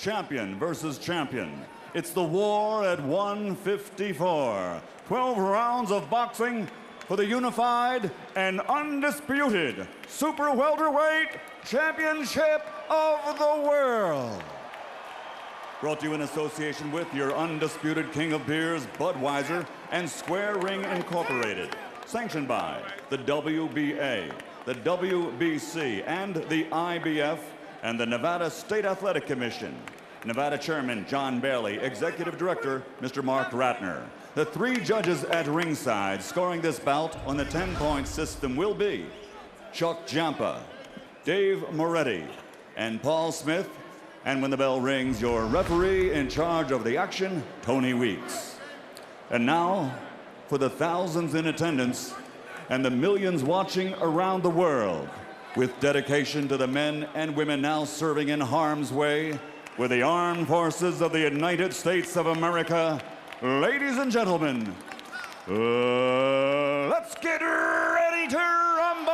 champion versus champion. It's the war at 154. 12 rounds of boxing for the unified and undisputed super welterweight championship of the world. Brought to you in association with your undisputed king of beers, Budweiser, and Square Ring Incorporated. Sanctioned by the WBA, the WBC, and the IBF, and the Nevada State Athletic Commission. Nevada Chairman John Bailey, Executive Director Mr. Mark Ratner. The 3 judges at ringside scoring this bout on the 10-point system will be Chuck Giampa, Dave Moretti, and Paul Smith. And when the bell rings, your referee in charge of the action, Tony Weeks. And now, for the thousands in attendance and the millions watching around the world, with dedication to the men and women now serving in harm's way with the armed forces of the United States of America, ladies and gentlemen, let's get ready to rumble!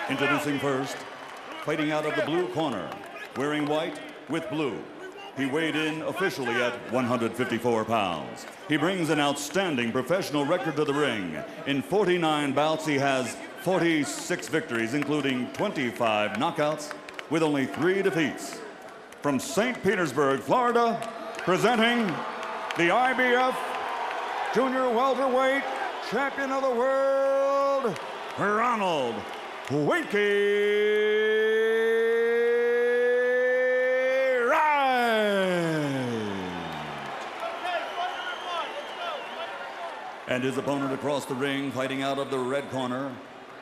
Introducing first, fighting out of the blue corner, wearing white with blue. He weighed in officially at 154 pounds. He brings an outstanding professional record to the ring. In 49 bouts, he has 46 victories, including 25 knockouts, with only 3 defeats. From St. Petersburg, Florida, presenting the IBF Junior Welterweight Champion of the World, Ronald Winky and his opponent across the ring, fighting out of the red corner,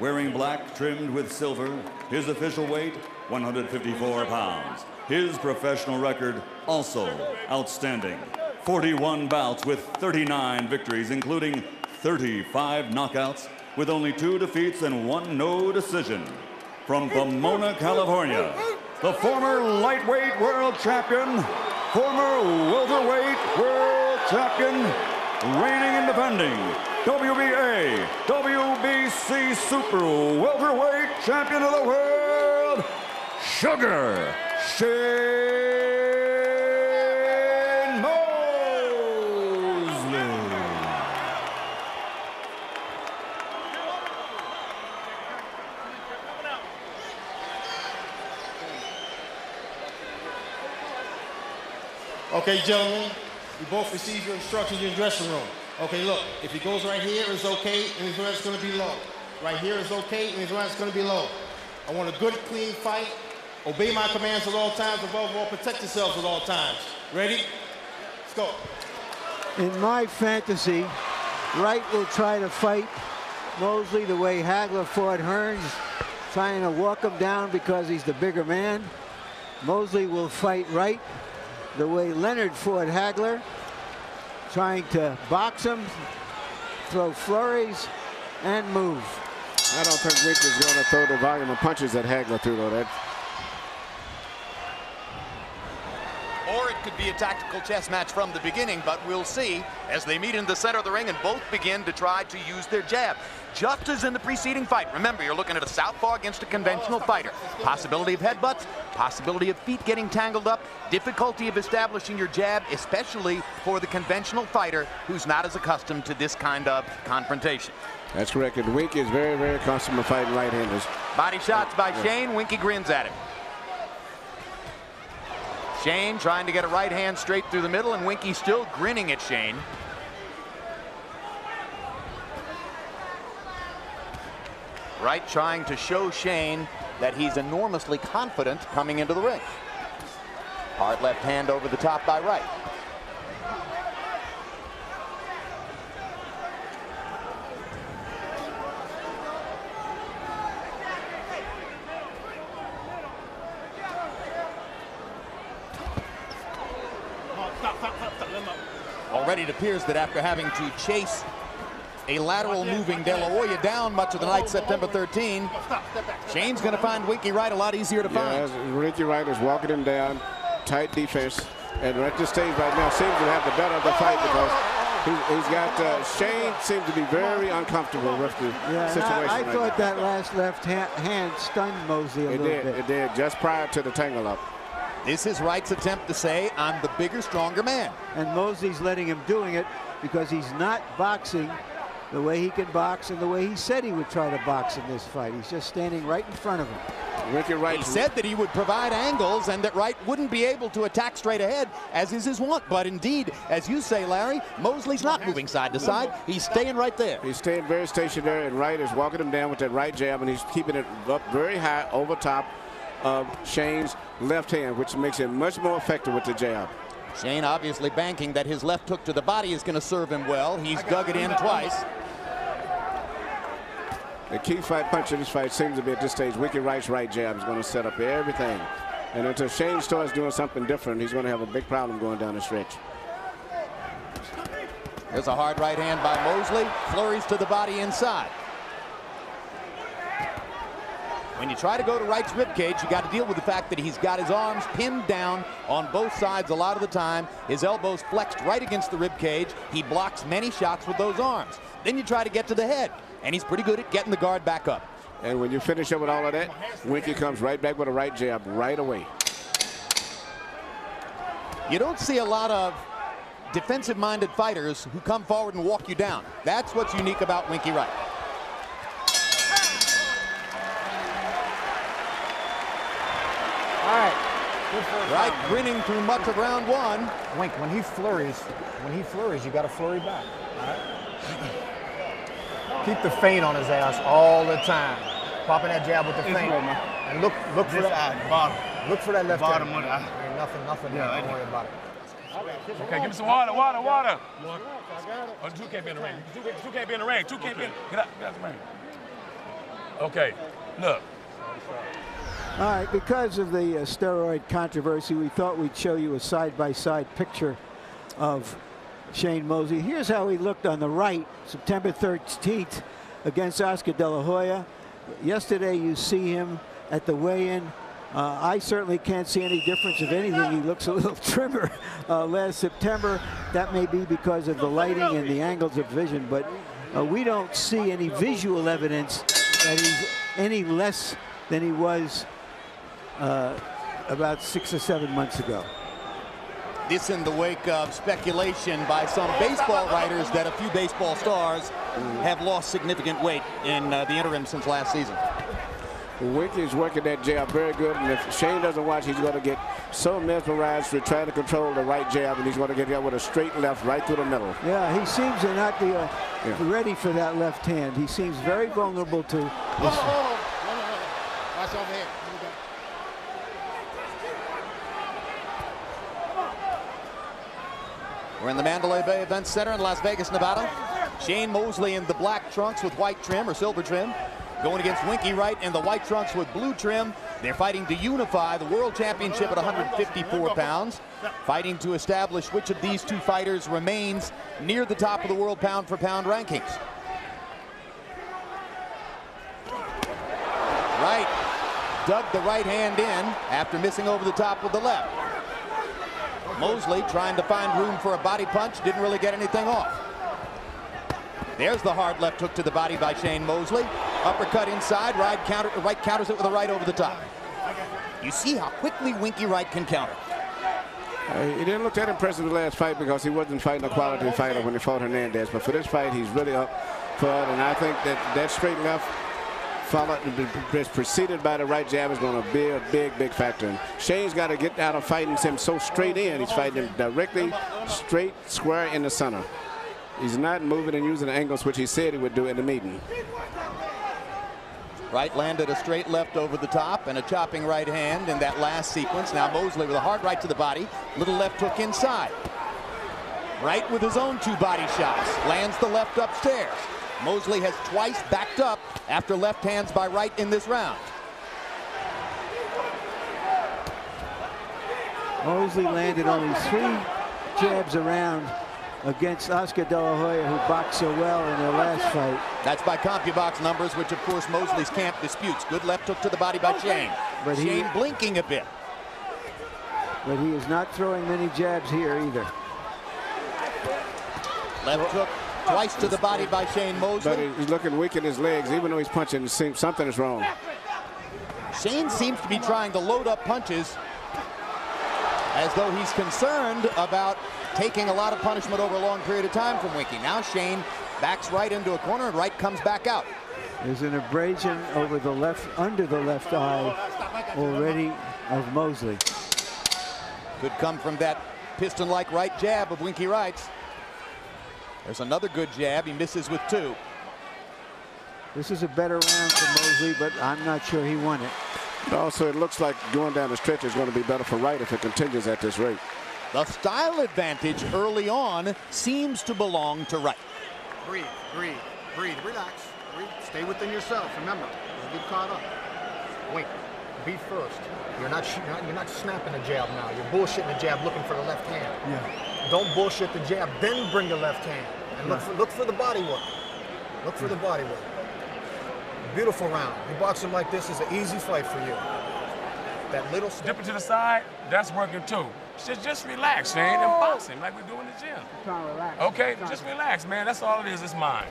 wearing black trimmed with silver. His official weight, 154 pounds. His professional record, also outstanding. 41 bouts with 39 victories, including 35 knockouts, with only 2 defeats and 1 no decision. From Pomona, California, the former lightweight world champion, former welterweight world champion, reigning and defending WBA, WBC Super Welterweight Champion of the World, Sugar Shane Mosley. Okay, gentlemen. You both receive your instructions in your dressing room. Okay, look, if he goes right here, it's okay, and his rank is going to be low. Right here is okay, and his rank is going to be low. I want a good, clean fight. Obey my commands at all times. Above all, protect yourselves at all times. Ready? Let's go. In my fantasy, Wright will try to fight Mosley the way Hagler fought Hearns, trying to walk him down because he's the bigger man. Mosley will fight Wright the way Leonard fought Hagler, trying to box him, throw flurries, and move. I don't think Winky's going to throw the volume of punches that Hagler threw, though. Or it could be a tactical chess match from the beginning, but we'll see as they meet in the center of the ring and both begin to try to use their jab. Just as in the preceding fight, remember, you're looking at a southpaw against a conventional fighter. Possibility of headbutts, possibility of feet getting tangled up, difficulty of establishing your jab, especially for the conventional fighter who's not as accustomed to this kind of confrontation. That's correct, and Winky is very, very accustomed to fighting right-handers. Body shots by Shane. Winky grins at him. Shane trying to get a right hand straight through the middle, and Winky still grinning at Shane. Wright trying to show Shane that he's enormously confident coming into the ring. Hard left hand over the top by Wright. Already it appears that after having to chase a lateral moving De La Hoya down much of the night, September 13, Shane's going to find Winky Wright a lot easier to find. Winky Wright is walking him down, tight defense, and at this stage right now seems to have the better of the fight because He's got, Shane seems to be very uncomfortable with the situation. I thought that last left hand stunned Mosley a little bit. It did, just prior to the tangle up. This is Wright's attempt to say, I'm the bigger, stronger man. And Mosley's letting him doing it because he's not boxing the way he can box and the way he said he would try to box in this fight. He's just standing right in front of him. Winky Wright. He said that he would provide angles and that Wright wouldn't be able to attack straight ahead, as is his wont. But indeed, as you say, Larry, Mosley's not moving side to side. He's staying right there. He's staying very stationary, and Wright is walking him down with that right jab, and he's keeping it up very high over top of Shane's left hand, which makes him much more effective with the jab. Shane obviously banking that his left hook to the body is going to serve him well. He's dug it in twice. The key punch in this fight seems to be at this stage, Winky Wright's right jab is going to set up everything. And until Shane starts doing something different, he's going to have a big problem going down the stretch. There's a hard right hand by Mosley. Flurries to the body inside. When you try to go to Wright's ribcage, you got to deal with the fact that he's got his arms pinned down on both sides a lot of the time. His elbows flexed right against the ribcage. He blocks many shots with those arms. Then you try to get to the head, and he's pretty good at getting the guard back up. And when you finish up with all of that, Winky comes right back with a right jab right away. You don't see a lot of defensive-minded fighters who come forward and walk you down. That's what's unique about Winky Wright. All right. Wright grinning through much of round one. Wink, when he flurries, you got to flurry back. All right? Keep the feint on his ass all the time. Popping that jab with the feint. And look for that bottom. Look for that left bottom. Ain't nothing. Yeah, don't worry about it. Okay, give me some water. Oh, two can't be in the ring. Two can't be in the ring. Two can't be in. Get out the ring. Okay, look. All right, because of the steroid controversy, we thought we'd show you a side-by-side picture of Shane Mosley. Here's how he looked on the right, September 13th, against Oscar De La Hoya. Yesterday, you see him at the weigh-in. I certainly can't see any difference. If anything, he looks a little trimmer last September. That may be because of the lighting and the angles of vision, but we don't see any visual evidence that he's any less than he was about 6 or 7 months ago. This in the wake of speculation by some baseball writers that a few baseball stars have lost significant weight in the interim since last season. Winky's working that jab very good, and if Shane doesn't watch, he's going to get so mesmerized with trying to control the right jab, and he's going to get with a straight left right through the middle. Yeah, he seems to not be ready for that left hand. He seems very vulnerable to this. Watch over here. We're in the Mandalay Bay Events Center in Las Vegas, Nevada. Shane Mosley in the black trunks with white trim or silver trim, going against Winky Wright in the white trunks with blue trim. They're fighting to unify the World Championship at 154 pounds, fighting to establish which of these two fighters remains near the top of the world pound-for-pound rankings. Wright dug the right hand in after missing over the top with the left. Mosley trying to find room for a body punch, didn't really get anything off. There's the hard left hook to the body by Shane Mosley. Uppercut inside, Wright counters it with a right over the top. You see how quickly Winky Wright can counter. He didn't look that impressive in the last fight because he wasn't fighting a quality fighter when he fought Hernandez. But for this fight, he's really up for it. And I think that straight left followed, preceded by the right jab is going to be a big factor. And Shane's got to get out of fighting him so straight in. He's fighting him directly, straight, square in the center. He's not moving and using the angles which he said he would do in the meeting. Wright landed a straight left over the top and a chopping right hand in that last sequence. Now Mosley with a hard right to the body, little left hook inside. Wright with his own two body shots, lands the left upstairs. Mosley has twice backed up after left hands by Wright in this round. Mosley landed only 3 jabs around against Oscar De La Hoya, who boxed so well in their last fight. That's by CompuBox numbers, which of course Mosley's camp disputes. Good left hook to the body by Shane. But Shane blinking a bit. But he is not throwing many jabs here either. Left hook twice to the body by Shane Mosley. But he's looking weak in his legs. Even though he's punching, it seems something is wrong. Shane seems to be trying to load up punches as though he's concerned about taking a lot of punishment over a long period of time from Winky. Now Shane backs Wright into a corner and Wright comes back out. There's an abrasion over the left, under the left eye already of Mosley. Could come from that piston-like right jab of Winky Wright's. There's another good jab. He misses with 2. This is a better round for Mosley, but I'm not sure he won it. Also, it looks like going down the stretch is going to be better for Wright if it continues at this rate. The style advantage early on seems to belong to Wright. Breathe, breathe, breathe, relax. Breathe. Stay within yourself. Remember, don't get caught up. Wait, be first. You're not snapping the jab now. You're bullshitting the jab, looking for the left hand. Yeah. Don't bullshit the jab, then bring the left hand. And look for the body work. Look for the body work. Beautiful round. You box him like this is an easy fight for you. That little step. Dipping to the side, that's working too. Just relax, Shane, and box him like we do in the gym. Okay, just relax, man. That's all it is. It's mine.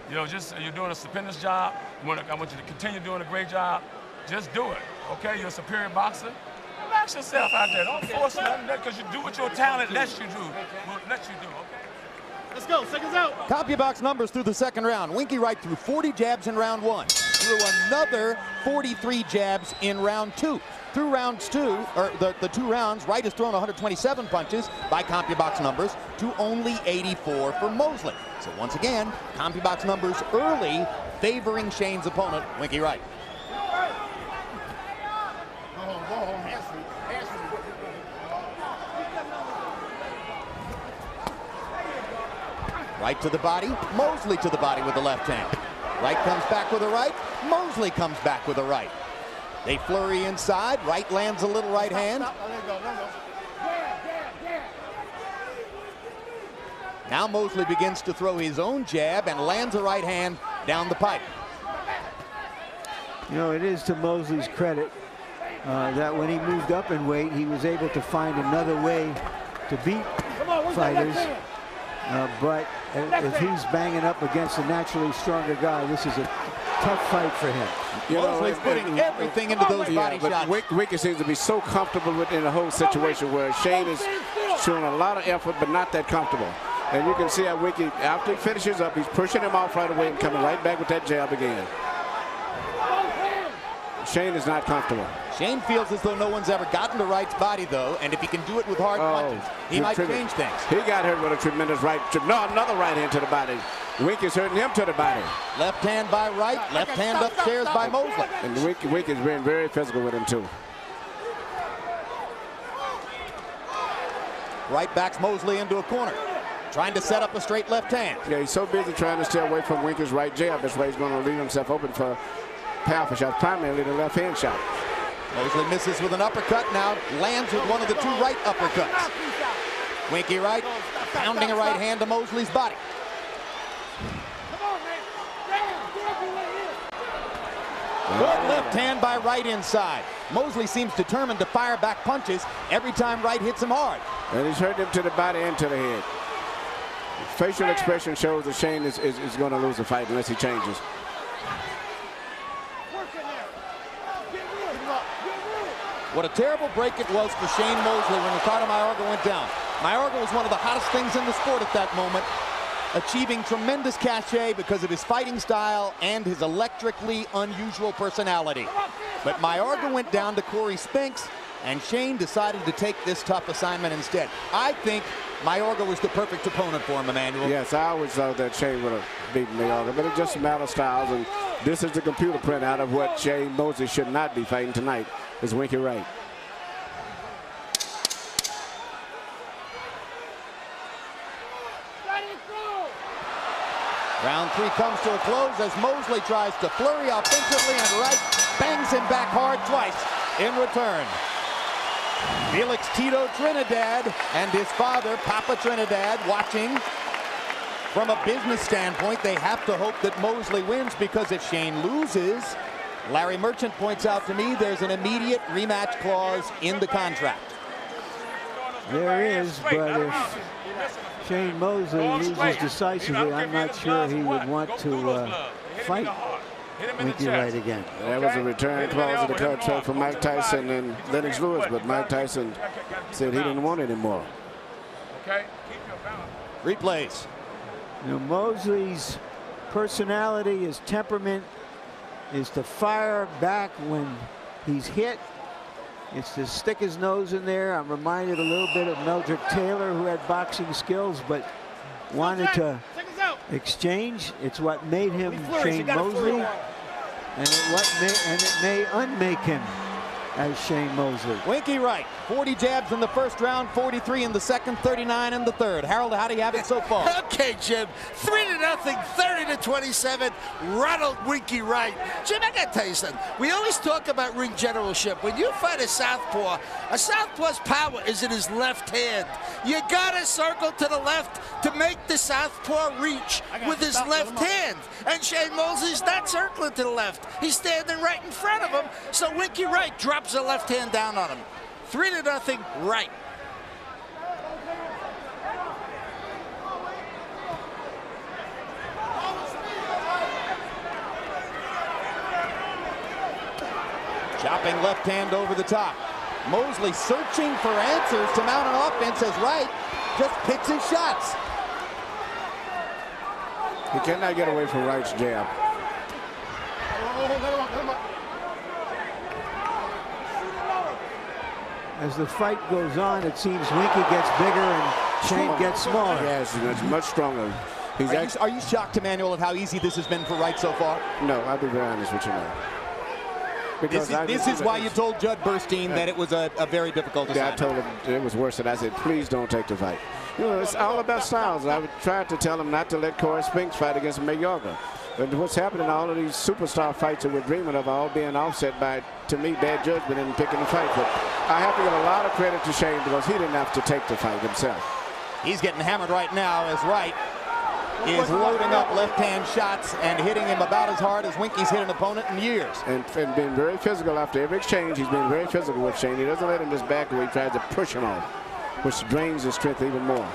You know, you're doing a stupendous job. I want you to continue doing a great job. Just do it, okay? You're a superior boxer. Relax yourself out there. Don't force nothing because you do what your talent lets you do. Will let you do, okay? Let's go, seconds out. CompuBox numbers through the second round. Winky Wright threw 40 jabs in round 1. Threw another 43 jabs in round 2. Through rounds 2, or the 2 rounds, Wright has thrown 127 punches by CompuBox numbers to only 84 for Mosley. So once again, CompuBox numbers early favoring Shane's opponent, Winky Wright. Wright to the body, Mosley to the body with the left hand. Wright comes back with a right, Mosley comes back with a right. They flurry inside, Wright lands a little right hand. Now Mosley begins to throw his own jab and lands a right hand down the pipe. You know, it is to Mosley's credit that when he moved up in weight, he was able to find another way to beat fighters. But if he's banging up against a naturally stronger guy, this is a tough fight for him. Mosley's putting everything into those body shots. Winky seems to be so comfortable within the whole situation where Shane is showing a lot of effort, but not that comfortable. And you can see how Winky, after he finishes up, he's pushing him off right away and coming right back with that jab again. Shane is not comfortable. Shane feels as though no one's ever gotten to Wright's body, though, and if he can do it with hard punches, he might change things. He got hurt with a tremendous right. No, another right hand to the body. Winky's hurting him to the body. Left hand by Wright, left hand upstairs by Mosley. And Winky's been very physical with him, too. Wright backs Mosley into a corner, trying to set up a straight left hand. Yeah, he's so busy trying to stay away from Winky's right jab. That's why he's going to leave himself open for powerful shots, primarily the left hand shot. Mosley misses with an uppercut, now lands with one of the 2 right uppercuts. Winky Wright pounding a right hand to Mosley's body. Good left hand by Wright inside. Mosley seems determined to fire back punches every time Wright hits him hard. And he's hurting him to the body and to the head. Facial expression shows that Shane is going to lose the fight unless he changes. What a terrible break it was for Shane Mosley when Ricardo Mayorga went down. Mayorga was one of the hottest things in the sport at that moment, achieving tremendous cachet because of his fighting style and his electrically unusual personality. But Mayorga went down to Corey Spinks, and Shane decided to take this tough assignment instead. I think Mayorga was the perfect opponent for him, Emmanuel. Yes, I always thought that Shane would have beaten Mayorga, but it's just a matter of styles, and this is the computer printout of what Shane Mosley should not be fighting tonight, is Winky Wright. Round 3 comes to a close as Mosley tries to flurry offensively, and Wright bangs him back hard twice in return. Felix Tito Trinidad and his father, Papa Trinidad, watching. From a business standpoint, they have to hope that Mosley wins, because if Shane loses, Larry Merchant points out to me there's an immediate rematch clause in the contract. There is, but if Shane Mosley loses decisively, I'm not sure he would want to fight Winky Wright again. That was a return clause of the contract for Mike Tyson and Lennox Lewis, but Mike Tyson said he didn't want it anymore. Okay, keep your balance. Replays. You know, Mosley's personality, his temperament is to fire back when he's hit. It's to stick his nose in there. I'm reminded a little bit of Meldrick Taylor, who had boxing skills but wanted to exchange. It's what made him Shane Mosley, and it may unmake him as Shane Mosley. Winky Wright, 40 jabs in the first round, 43 in the second, 39 in the third. Harold, how do you have it so far? Okay, Jim. 3-0, 30-27. Ronald Winky Wright. Jim, I got to tell you something. We always talk about ring generalship. When you fight a southpaw's power is in his left hand. You got to circle to the left to make the southpaw reach with his left hand. And Shane Mosley's not circling to the left. He's standing right in front of him. So Winky Wright drops the left hand down on him. 3-0, Wright. Chopping left hand over the top. Mosley searching for answers to mount an offense as Wright just picks his shots. He cannot get away from Wright's jab. As the fight goes on, it seems Winky gets bigger and Shane gets smaller. Yes, it's much stronger. Are you shocked, Emmanuel, at how easy this has been for Wright so far? No, I'll be very honest with you now. This is why you told Judd Burstein that it was a very difficult assignment. I told him it was worse, and I said, please don't take the fight. You know, it's all about styles. I tried to tell him not to let Corey Spinks fight against Mayorga. But what's happening, all of these superstar fights that we're dreaming of are all being offset by, to me, bad judgment in picking the fight. But I have to give a lot of credit to Shane because he didn't have to take the fight himself. He's getting hammered right now as Wright is loading up left-hand shots and hitting him about as hard as Winky's hit an opponent in years. And been very physical after every exchange. He's been very physical with Shane. He doesn't let him just back away. He tries to push him off, which drains his strength even more.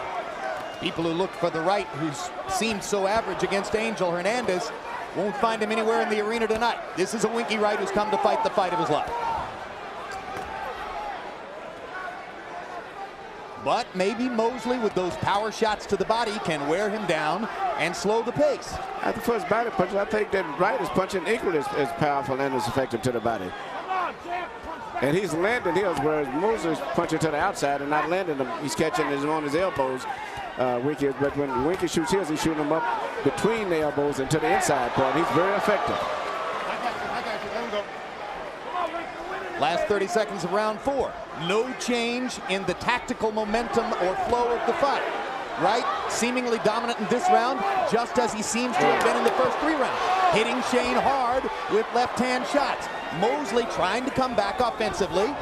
People who look for the Wright, who seemed so average against Angel Hernandez, won't find him anywhere in the arena tonight. This is a Winky Wright who's come to fight the fight of his life. But maybe Mosley, with those power shots to the body, can wear him down and slow the pace. At the first body punch, I think that Wright is punching equally as powerful and as effective to the body. And he's landing heels, whereas Mosley's punching to the outside and not landing them. He's catching his on his elbows. Winky, but when Winky shoots heels, he's shooting them up between the elbows and to the inside part. He's very effective. Last 30 seconds of round 4. No change in the tactical momentum or flow of the fight. Wright seemingly dominant in this round, just as he seems to have been in the first 3 rounds. Hitting Shane hard with left-hand shots. Mosley trying to come back offensively,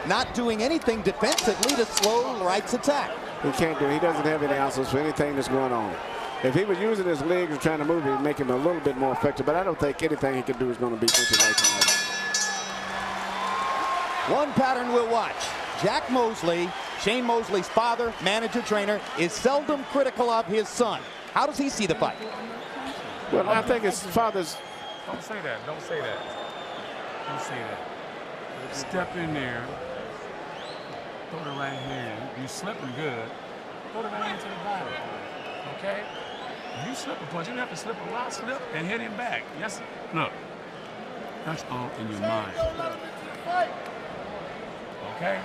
not doing anything defensively to slow Wright's attack. He can't do it. He doesn't have any answers for anything that's going on. If he was using his legs and trying to move, it would make him a little bit more effective, but I don't think anything he can do is going to beat Winky Wright tonight. One pattern we'll watch. Jack Mosley, Shane Mosley's father, manager, trainer, is seldom critical of his son. How does he see the fight? Well, I think his father's... Don't say that. Don't say that. Don't say that. Step in there. Throw the right hand. You slipping good. Throw the right hand to the body. Okay? If you slip a punch, you have to slip a lot, slip, and hit him back. Yes, look. That's all in your mind. Okay?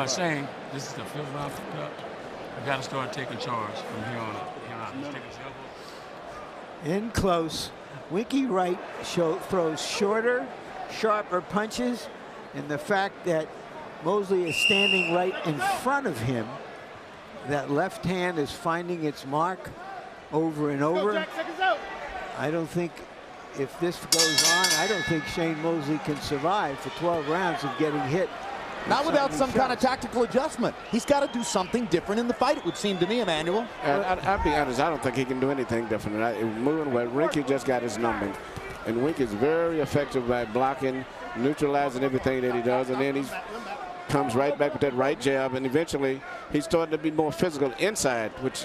Shane, this is the 5th round picked up. I got to start taking charge from here on up. In close, Winky Wright throws shorter, sharper punches, and the fact that Mosley is standing right in front of him, that left hand is finding its mark over and over. I don't think, if this goes on, I don't think Shane Mosley can survive for 12 rounds of getting hit. Not without some kind of tactical adjustment. He's got to do something different in the fight, it would seem to me, Emmanuel. I'll be honest, I don't think he can do anything different. Moving away, Winky just got his numbing. And Winky's very effective by blocking, neutralizing everything that he does. And then comes right back with that right jab, and eventually he's starting to be more physical inside, which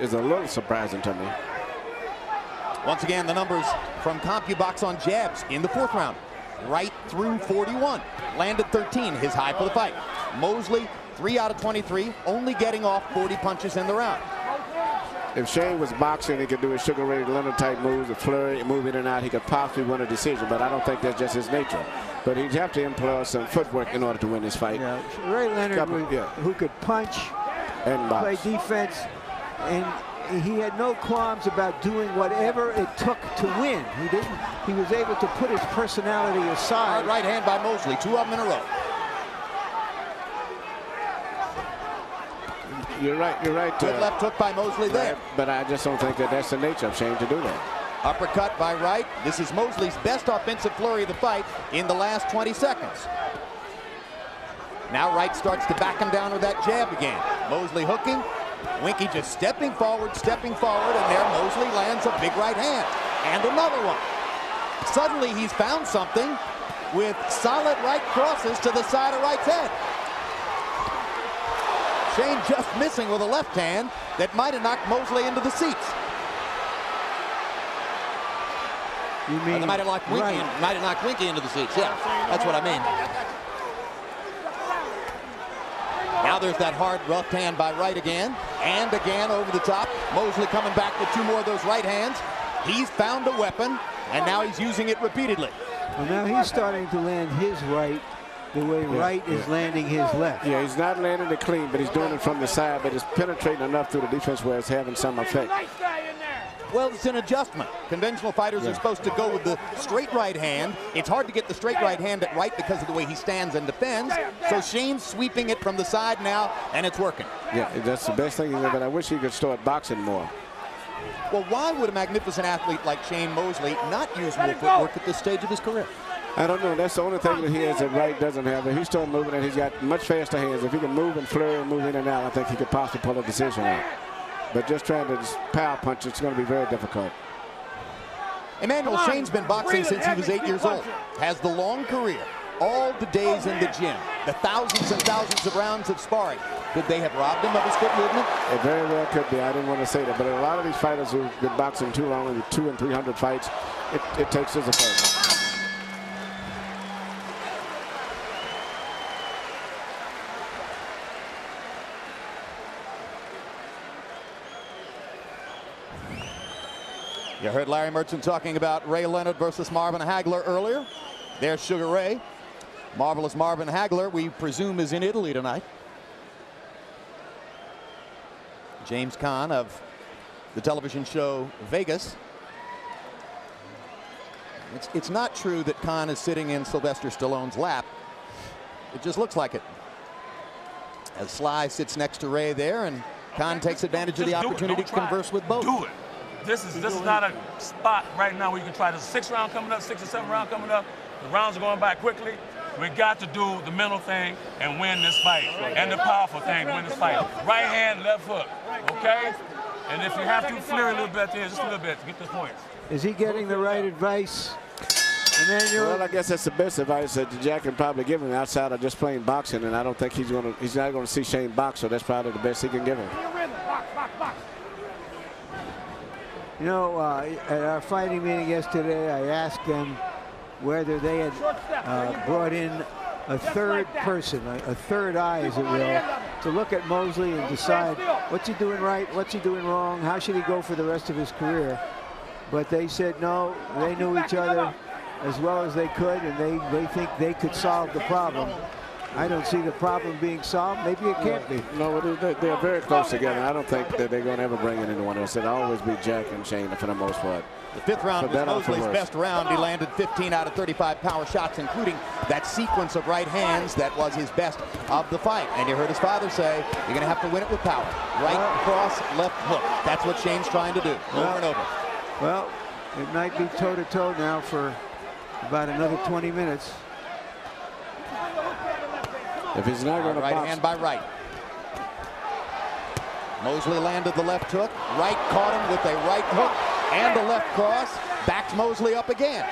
is a little surprising to me. Once again, the numbers from CompuBox on jabs in the 4th round. Wright threw 41, landed 13, his high for the fight. Mosley, 3 out of 23, only getting off 40 punches in the round. If Shane was boxing, he could do his Sugar Ray Leonard type moves, a flurry, move in and out. He could possibly win a decision, but I don't think that's just his nature. But he'd have to employ some footwork in order to win this fight. Yeah, Ray Leonard, who could punch and play box. defense, and he had no qualms about doing whatever it took to win. He was able to put his personality aside. Hard right hand by Mosley, 2 of them in a row. You're right. Good left hook by Mosley there. But I just don't think that that's the nature of Shane to do that. Uppercut by Wright. This is Mosley's best offensive flurry of the fight in the last 20 seconds. Now Wright starts to back him down with that jab again. Mosley hooking. Winky just stepping forward, and there Mosley lands a big right hand. And another one. Suddenly he's found something with solid right crosses to the side of Wright's head. Shane just missing with a left hand that might have knocked Mosley into the seats. You mean they might have knocked Winky into the seats. Yeah, that's what I mean. Now there's that hard rough hand by Wright again, and again over the top. Mosley coming back with 2 more of those right hands. He's found a weapon, and now he's using it repeatedly. Well, now he's starting to land his right the way Wright is landing his left. Yeah, he's not landing it clean, but he's doing it from the side, but it's penetrating enough through the defense where it's having some effect. Well, it's an adjustment. Conventional fighters are supposed to go with the straight right hand. It's hard to get the straight right hand at Wright because of the way he stands and defends. So Shane's sweeping it from the side now, and it's working. Yeah, that's the best thing, but I wish he could start boxing more. Well, why would a magnificent athlete like Shane Mosley not use more footwork at this stage of his career? I don't know. That's the only thing that he has that Wright doesn't have. If he's still moving and he's got much faster hands, if he can move and flurry and move in and out, I think he could possibly pull a decision out. But just trying to power punch, it's going to be very difficult. Emmanuel Shane's been boxing since he was 8 years old. Has the long career, all the days in the gym, the thousands and thousands of rounds of sparring. Could they have robbed him of his foot movement? It very well could be. I didn't want to say that, but a lot of these fighters who've been boxing too long, with 200 and 300 fights, it takes his effect. You heard Larry Merchant talking about Ray Leonard versus Marvin Hagler earlier. There's Sugar Ray. Marvelous Marvin Hagler, we presume, is in Italy tonight. James Caan of the television show Vegas. It's not true that Caan is sitting in Sylvester Stallone's lap. It just looks like it. As Sly sits next to Ray there, and Caan takes advantage of the opportunity to converse with both. Do it. This is not a spot right now where you can try the 6th round coming up, 6th or 7th round coming up. The rounds are going by quickly. We got to do the mental thing and win this fight, and the powerful thing to win this fight. Right hand, left hook, okay? And if you have to, flare a little bit there, just a little bit to get the points. Is he getting the right advice, Emmanuel? Well, I guess that's the best advice that Jack can probably give him outside of just playing boxing, and I don't think he's not going to see Shane box, so that's probably the best he can give him. You know, at our fighting meeting yesterday, I asked them whether they had brought in a third person, a third eye, as it will, to look at Mosley and decide what's he doing right, what's he doing wrong, how should he go for the rest of his career. But they said no, they knew each other as well as they could, and they think they could solve the problem. I don't see the problem being solved. Maybe it can't be. No, they're very close together. I don't think that they're going to ever bring in anyone else. It'll always be Jack and Shane for the most part. The 5th round was Mosley's best round. He landed 15 out of 35 power shots, including that sequence of right hands that was his best of the fight. And you heard his father say, you're going to have to win it with power. Right cross, left hook. That's what Shane's trying to do over and over. Well, it might be toe-to-toe now for about another 20 minutes. If he's not going to right hand by Wright. Mosley landed the left hook. Wright caught him with a right hook and a left cross. Backs Mosley up again.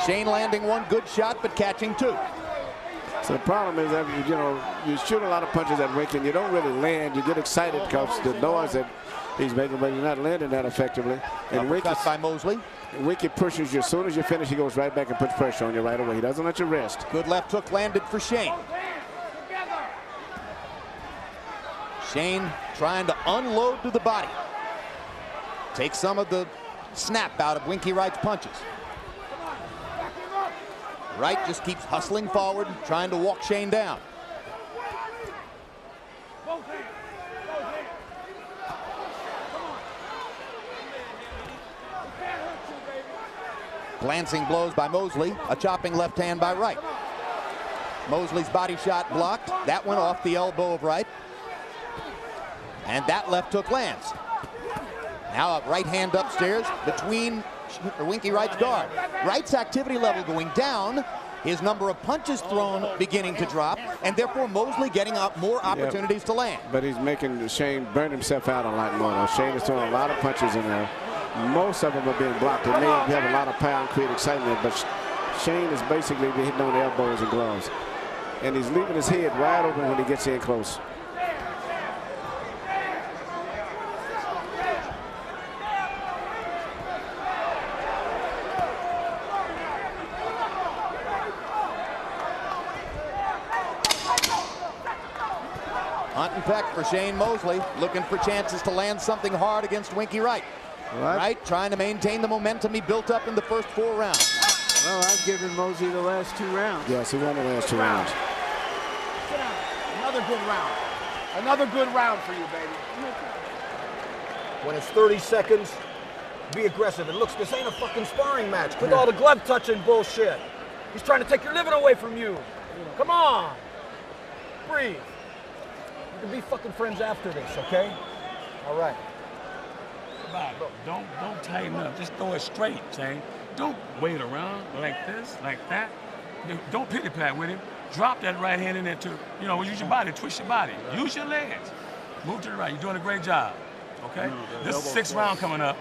Shane landing one good shot, but catching 2. So the problem is that, you know, you shoot a lot of punches at Winky and you don't really land. You get excited because the noise that he's making, but you're not landing that effectively. And Winky by Mosley. Winky pushes you. As soon as you finish, he goes right back and puts pressure on you right away. He doesn't let you rest. Good left hook landed for Shane. Shane trying to unload to the body. Take some of the snap out of Winky Wright's punches. Wright just keeps hustling forward, trying to walk Shane down. Glancing blows by Mosley, a chopping left hand by Wright. Mosley's body shot blocked. That went off the elbow of Wright. And that left hook lands. Now a right hand upstairs between Winky Wright's guard. Wright's activity level going down, his number of punches thrown beginning to drop, and therefore Mosley getting up more opportunities to land. But he's making Shane burn himself out a lot more. Now, Shane is throwing a lot of punches in there. Most of them are being blocked. It may have a lot of power and create excitement, but Shane is basically hitting on the elbows and gloves. And he's leaving his head wide open when he gets in close. Hunt and peck for Shane Mosley, looking for chances to land something hard against Winky Wright. Wright trying to maintain the momentum he built up in the first 4 rounds. Well, I've given Mosley the last 2 rounds. Yes, he won the last 2 rounds. Sit down. Another good round. Another good round for you, baby. When it's 30 seconds, be aggressive. And look, this ain't a fucking sparring match. Quit all the glove touching bullshit. He's trying to take your living away from you. Come on. Breathe. We can be fucking friends after this, okay? All right. Don't tighten up. Just throw it straight, Shane. Don't wait around like this, like that. Don't pity pat with him. Drop that right hand in there too. You know, use your body, twist your body. Use your legs. Move to the right. You're doing a great job. Okay? This is 6th round coming up.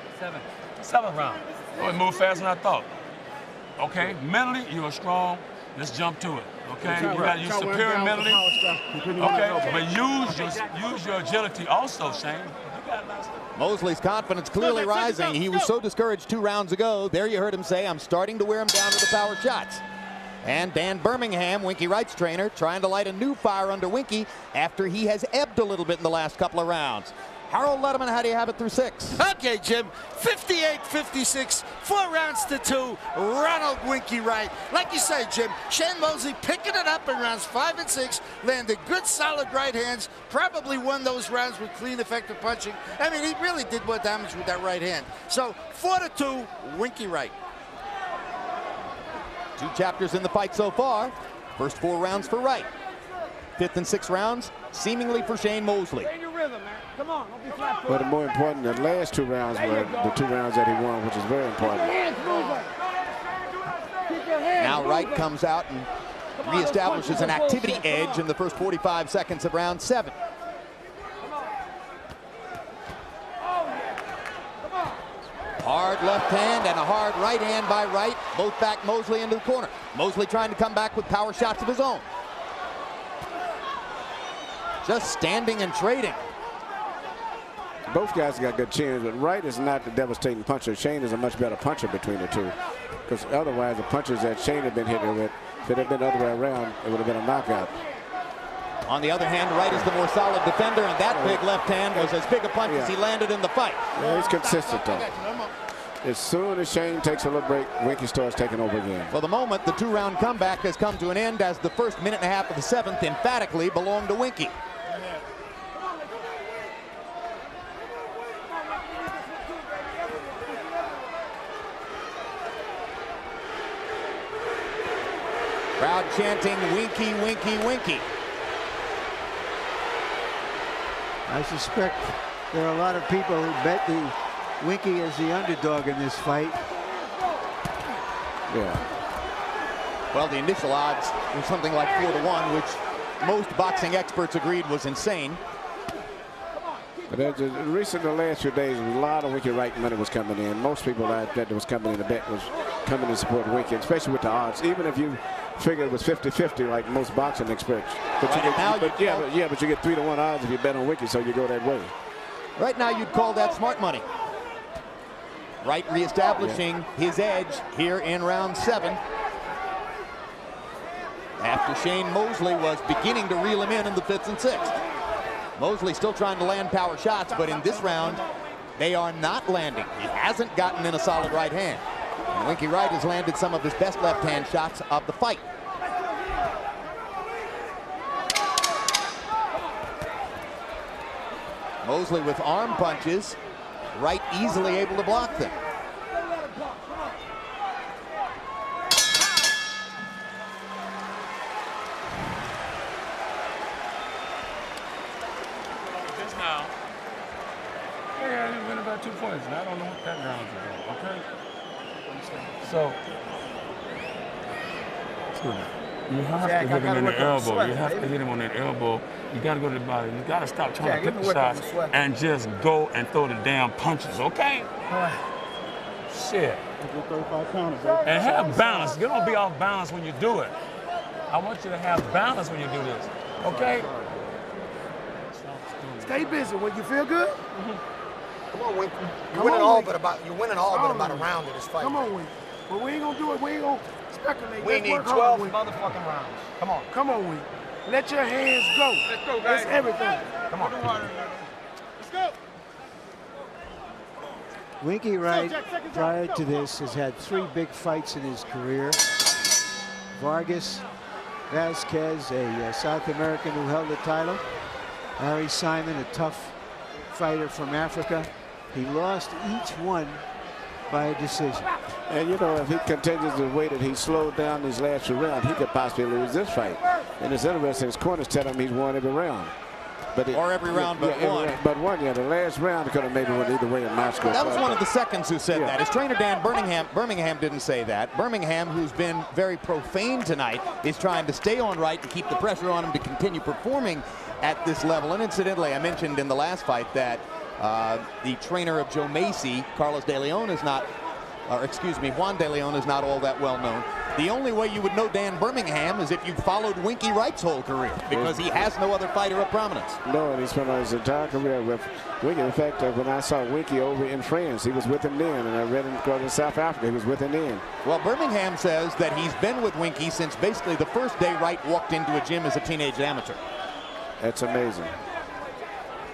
7th round. Oh, it moved faster than I thought. Okay? Mentally, you're strong. Let's jump to it. Okay? You got to use superior mentally. Okay? But use your agility also, Shane. Mosley's confidence clearly rising. He was so discouraged 2 rounds ago. There you heard him say, I'm starting to wear him down to the power shots. And Dan Birmingham, Winky Wright's trainer, trying to light a new fire under Winky after he has ebbed a little bit in the last couple of rounds. Harold Letterman, how do you have it through 6? Okay, Jim. 58-56, 4 rounds to 2. Ronald Winky Wright. Like you say, Jim, Shane Mosley picking it up in rounds 5 and 6, landed good, solid right hands. Probably won those rounds with clean, effective punching. I mean, he really did more damage with that right hand. So 4-2, Winky Wright. 2 chapters in the fight so far. First 4 rounds for Wright. 5th and 6th rounds, seemingly for Shane Mosley. Come on, don't be flat. But the more important, the last 2 rounds were the 2 rounds that he won, which is very important. Now Wright comes out and reestablishes an activity edge in the first 45 seconds of round 7. Hard left hand and a hard right hand by Wright. Both back Mosley into the corner. Mosley trying to come back with power shots of his own. Just standing and trading. Both guys got good chins, but Wright is not the devastating puncher. Shane is a much better puncher between the two. Because otherwise, the punches that Shane had been hitting with, if it had been the other way around, it would have been a knockout. On the other hand, Wright is the more solid defender, and that big left hand was as big a punch as he landed in the fight. Yeah, he's consistent, though. As soon as Shane takes a little break, Winky starts taking over again. For the moment, the 2-round comeback has come to an end as the first minute and a half of the 7th emphatically belonged to Winky. Crowd chanting, Winky, Winky, Winky. I suspect there are a lot of people who bet the Winky is the underdog in this fight. Yeah. Well, the initial odds were something like 4-1, which most boxing experts agreed was insane. But the last few days, a lot of Winky Wright money was coming in. Most people that was coming in to bet was coming to support Winky, especially with the odds. Even if you figure it was 50-50 like most boxing experts. But Right now, but you get 3-to-1 odds if you bet on Winky, so you go that way. Right now, you'd call that smart money. Wright reestablishing his edge here in round 7. After Shane Mosley was beginning to reel him in the 5th and 6th. Mosley still trying to land power shots, but in this round, they are not landing. He hasn't gotten in a solid right hand. And Winky Wright has landed some of his best left-hand shots of the fight. Mosley with arm punches, Wright easily able to block them. Just now, yeah, he win about 2 points, and I don't know what that round's about, okay? So, you have to hit him in the elbow. You have to hit him on that elbow. You got to go to the body. You got to stop trying to pick the shots and just go and throw the damn punches, okay? Shit. And have balance. You don't be off balance when you do it. I want you to have balance when you do this, okay? Stay busy. When you feel good, Come on, Winky. You're winning all but about a round of this fight. come on, Winky. But we ain't gonna do it. We ain't gonna speculate. We Let's need work 12 hard, Winky. motherfucking rounds. Come on. Come on, Winky. Let your hands go. Let's go, guys. That's everything. Come on. Let's go. Winky Wright, prior to this, has had 3 big fights in his career. Vargas, Vasquez, a South American who held the title. Harry Simon, a tough fighter from Africa. He lost each one by a decision. And you know, if he continues the way that he slowed down these last 2 rounds, he could possibly lose this fight. And it's interesting, his corners tell him he's won every round. Or every round but one. But one, yeah, the last round could have maybe went either way in Moscow. That was one of the seconds who said that. His trainer Dan Birmingham didn't say that. Birmingham, who's been very profane tonight, is trying to stay on Wright and keep the pressure on him to continue performing at this level. And incidentally, I mentioned in the last fight that the trainer of Joe Macy, Carlos De Leon, is not, or excuse me, Juan De Leon is not all that well known. The only way you would know Dan Birmingham is if you followed Winky Wright's whole career, because he has no other fighter of prominence. No, and he spent his entire career with Winky. In fact, when I saw Winky over in France, he was with him then, and I read him go to South Africa, he was with him then. Well, Birmingham says that he's been with Winky since basically the first day Wright walked into a gym as a teenage amateur. That's amazing.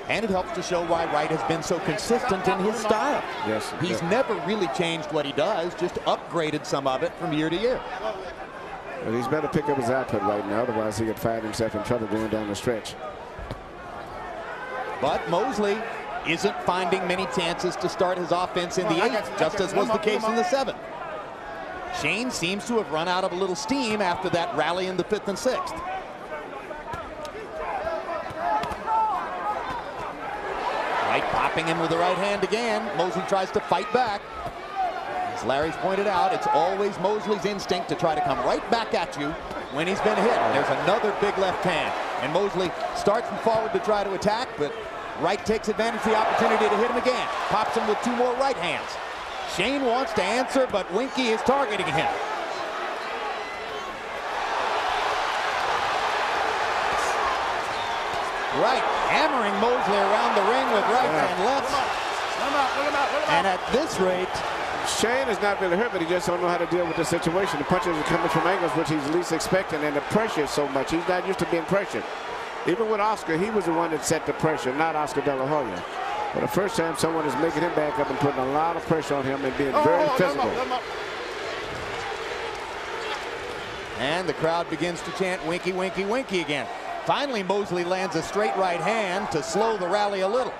And it helps to show why Wright has been so consistent in his style. Yes. He's never really changed what he does, just upgraded some of it from year to year. But he's better pick up his output right now, otherwise he could find himself in trouble going down the stretch. But Mosley isn't finding many chances to start his offense in the 8th, just as was the case in the 7th. Shane seems to have run out of a little steam after that rally in the 5th and 6th. Wright popping him with the right hand again. Mosley tries to fight back. As Larry's pointed out, it's always Mosley's instinct to try to come right back at you when he's been hit. There's another big left hand. And Mosley starts from forward to try to attack, but Wright takes advantage of the opportunity to hit him again. Pops him with 2 more right hands. Shane wants to answer, but Winky is targeting him. Wright hammering Mosley around the ring with right and left. And at this rate, Shane is not really hurt, but he just don't know how to deal with the situation. The punches are coming from angles which he's least expecting, and the pressure is so much. He's not used to being pressured. Even with Oscar, he was the one that set the pressure, not Oscar De La Hoya. For the first time, someone is making him back up and putting a lot of pressure on him and being very physical. And the crowd begins to chant Winky, Winky, Winky again. Finally, Mosley lands a straight right hand to slow the rally a little.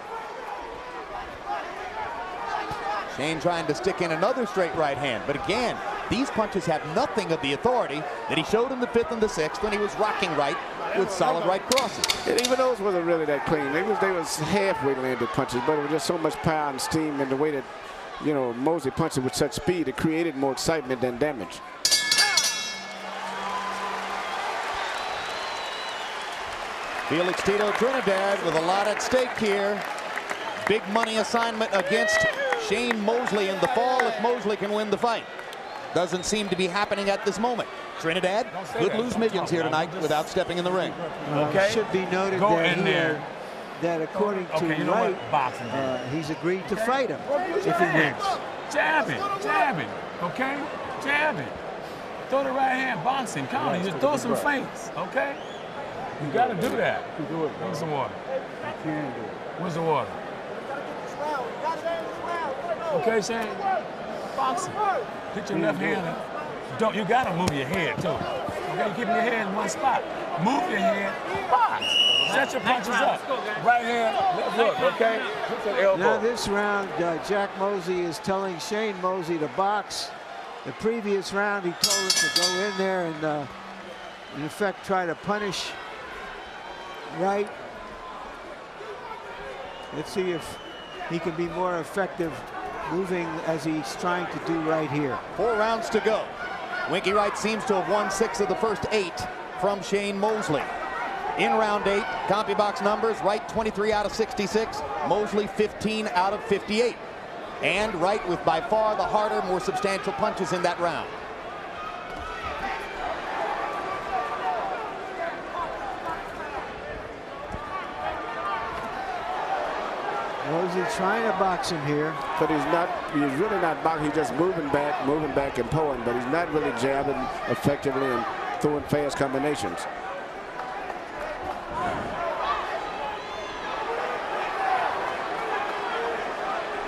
Shane trying to stick in another straight right hand. But again, these punches have nothing of the authority that he showed in the 5th and the 6th when he was rocking Wright with solid right crosses. And even those wasn't really that clean. They was halfway landed punches, but it was just so much power and steam, and the way that, you know, Mosley punched it with such speed, it created more excitement than damage. Felix Tito Trinidad with a lot at stake here. Big money assignment against Shane Mosley in the fall if Mosley can win the fight. Doesn't seem to be happening at this moment. Trinidad could lose millions here tonight without stepping in the ring. Okay. Should be noted Go that in there. that according to Okay, you know Wright, what? Boxing. he's agreed to fight him if he wins. Jab it, okay? Jab it. Throw the right hand, boxing, counter. Just throw some feints, okay? You gotta do that. Bring some water. Where's the water? Okay, Shane? Boxing. Hit your left hand up. You gotta move your head too. Okay, you're keeping your head in one spot. Move your head, box. Set your punches up. Right hand, left hook, okay? Put your elbow. Now this round, Jack Mosley is telling Shane Mosley to box. The previous round, he told him to go in there and, in effect, try to punish Wright. Let's see if he can be more effective moving as he's trying to do right here. 4 rounds to go. Winky Wright seems to have won 6 of the first 8 from Shane Mosley. In round 8, CompuBox numbers, Wright 23 out of 66, Mosley 15 out of 58. And Wright with by far the harder, more substantial punches in that round. Mosley trying to box him here. But he's really not boxing. He's just moving back and pulling, but he's not really jabbing effectively and throwing fast combinations.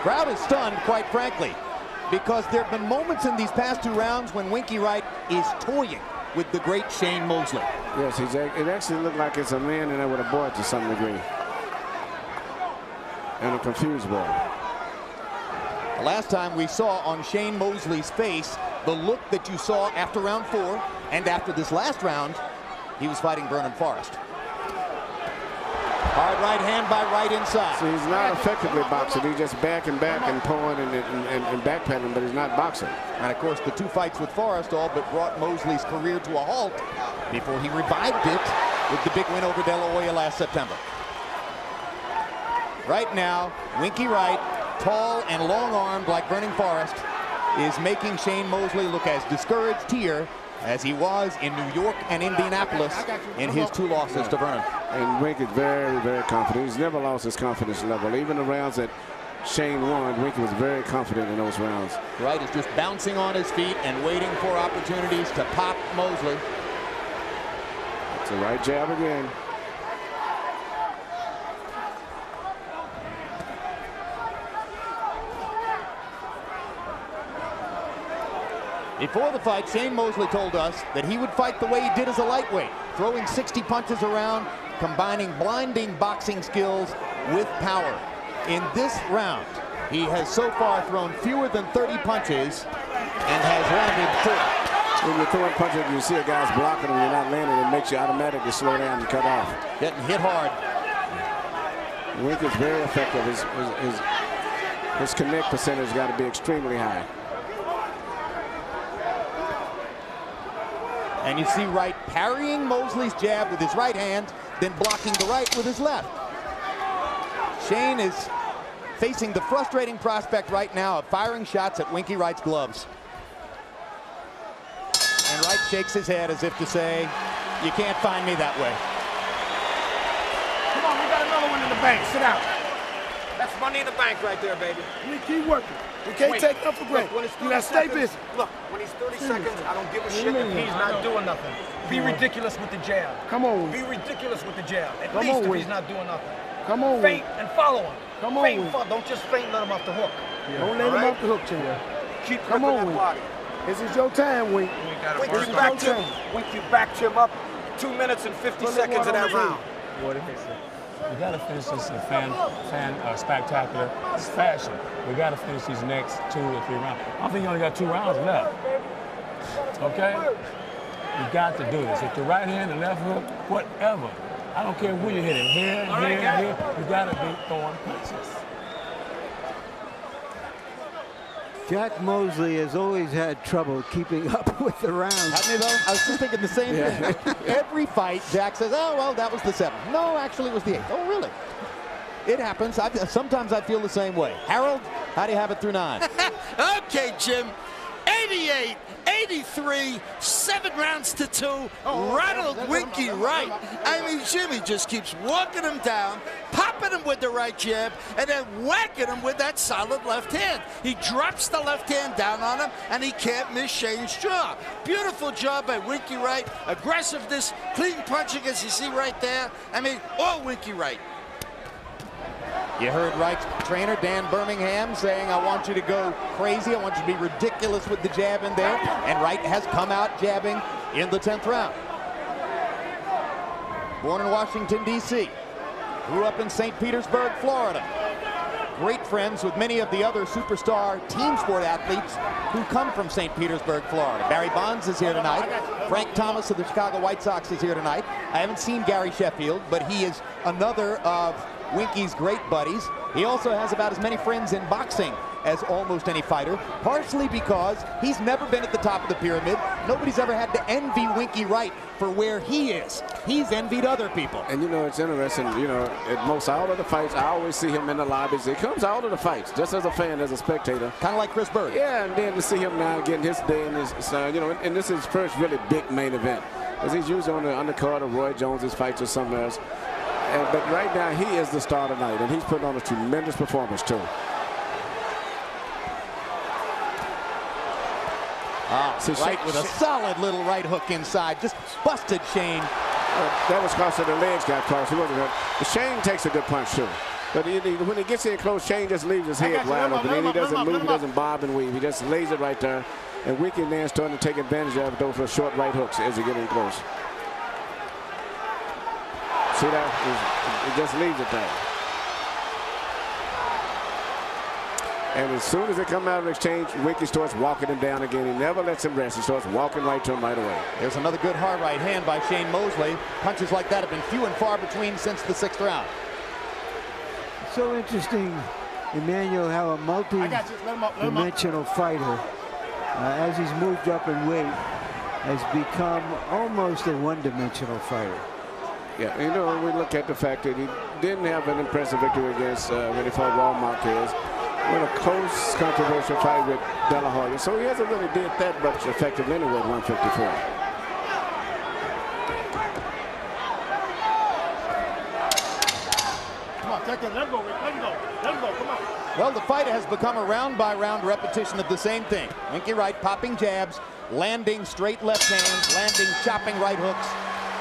Crowd is stunned, quite frankly, because there have been moments in these past 2 rounds when Winky Wright is toying with the great Shane Mosley. Yes, it actually looked like it's a man in there with a boy to some degree. And a confused boy. The last time we saw on Shane Mosley's face the look that you saw after round 4 and after this last round, he was fighting Vernon Forrest. Hard right hand by Wright inside. So he's not effectively boxing. He's just backing back and pulling and backpedaling, but he's not boxing. And of course, the 2 fights with Forrest all but brought Mosley's career to a halt before he revived it with the big win over De La Hoya last September. Right now, Winky Wright, tall and long-armed like Vernon Forrest, is making Shane Mosley look as discouraged here as he was in New York and Indianapolis in his 2 losses to Vernon. And Wink is very, very confident. He's never lost his confidence level. Even the rounds that Shane won, Wink was very confident in those rounds. Wright is just bouncing on his feet and waiting for opportunities to pop Mosley. It's a right jab again. Before the fight, Shane Mosley told us that he would fight the way he did as a lightweight, throwing 60 punches around, combining blinding boxing skills with power. In this round, he has so far thrown fewer than 30 punches and has landed 4. When you're throwing punches, you see a guy's blocking and you're not landing, it makes you automatically slow down and cut off. Getting hit hard. Wink is very effective. His connect percentage has got to be extremely high. And you see Wright parrying Mosley's jab with his right hand, then blocking the right with his left. Shane is facing the frustrating prospect right now of firing shots at Winky Wright's gloves. And Wright shakes his head as if to say, you can't find me that way. Come on, we got another one in the bank. Sit down. That's money in the bank right there, baby. We keep working. We can't take nothing for granted. You gotta stay busy. Look, when he's 30 seconds, I don't give a shit if he's not doing nothing. Be ridiculous with the jab. Come on. Be ridiculous with the jab. At Come least on, if Wink. he's not doing nothing. Come on, Feint Wink. and follow him. Come on, Feint and Wink. follow. Don't just feint and let him off the hook. Don't let him off the hook, Chan. Keep Come gripping on, that Wink. body. This is your time, Wink. Wink, This you is backed your him. time. Wink, you backed him up 2 minutes and 50 seconds of that round. We got to finish this in spectacular fashion. We got to finish these next 2 or 3 rounds. I think you only got 2 rounds left. Okay? You got to do this. With the right hand, the left hook, whatever. I don't care where you're hitting. Here. You got to be throwing punches. Jack Mosley has always had trouble keeping up with the rounds. Hasn't he, though? I was just thinking the same thing. Every fight, Jack says, oh, well, that was the 7th. No, actually, it was the 8th. Oh, really? It happens. Sometimes I feel the same way. Harold, how do you have it through 9? Okay, Jim. 88, 83, 7 rounds to 2. Ronald Winky Wright. I mean, Jimmy just keeps walking him down, popping him with the right jab, and then whacking him with that solid left hand. He drops the left hand down on him, and he can't miss Shane's jaw. Beautiful job by Winky Wright. Aggressiveness, clean punching, as you see right there. I mean, all Winky Wright. You heard Wright's trainer, Dan Birmingham, saying, I want you to go crazy. I want you to be ridiculous with the jab in there. And Wright has come out jabbing in the 10th round. Born in Washington, D.C. Grew up in St. Petersburg, Florida. Great friends with many of the other superstar team sport athletes who come from St. Petersburg, Florida. Barry Bonds is here tonight. Frank Thomas of the Chicago White Sox is here tonight. I haven't seen Gary Sheffield, but he is another of Winky's great buddies. He also has about as many friends in boxing as almost any fighter, partially because he's never been at the top of the pyramid. Nobody's ever had to envy Winky Wright for where he is. He's envied other people. And you know, it's interesting, you know, at most all of the fights, I always see him in the lobbies. He comes out of the fights, just as a fan, as a spectator. Kind of like Chris Bird. Yeah, and then to see him now getting his day in his, you know, and this is his first really big main event. Because he's usually on the undercard of Roy Jones's fights or something else. But right now, he is the star tonight, and he's putting on a tremendous performance, too. Wright with a solid little right hook inside, just busted Shane. That was because of the legs got crossed. He wasn't hurt. But Shane takes a good punch, too. But when he gets in close, Shane just leaves his head wide open. And he doesn't move, he doesn't bob and weave. He just lays it right there. And Winky now starting to take advantage of those for short right hooks as he get in close. See that? It just leaves it there. And as soon as they come out of exchange, Winky starts walking him down again. He never lets him rest. He starts walking right to him right away. There's another good hard right hand by Shane Mosley. Punches like that have been few and far between since the 6th round. So interesting, Emmanuel, how a multi-dimensional fighter, as he's moved up in weight, has become almost a one-dimensional fighter. Yeah, you know, we look at the fact that he didn't have an impressive victory against when he fought Raul Marquez. Won a close, controversial fight with De La Hoya. So he hasn't really did that much effectively anyway at 154. Come on, take that. Let him go, Rick. Let him go. Let him go. Come on. Well, the fight has become a round-by-round repetition of the same thing. Winky Wright popping jabs, landing straight left hands, landing chopping right hooks,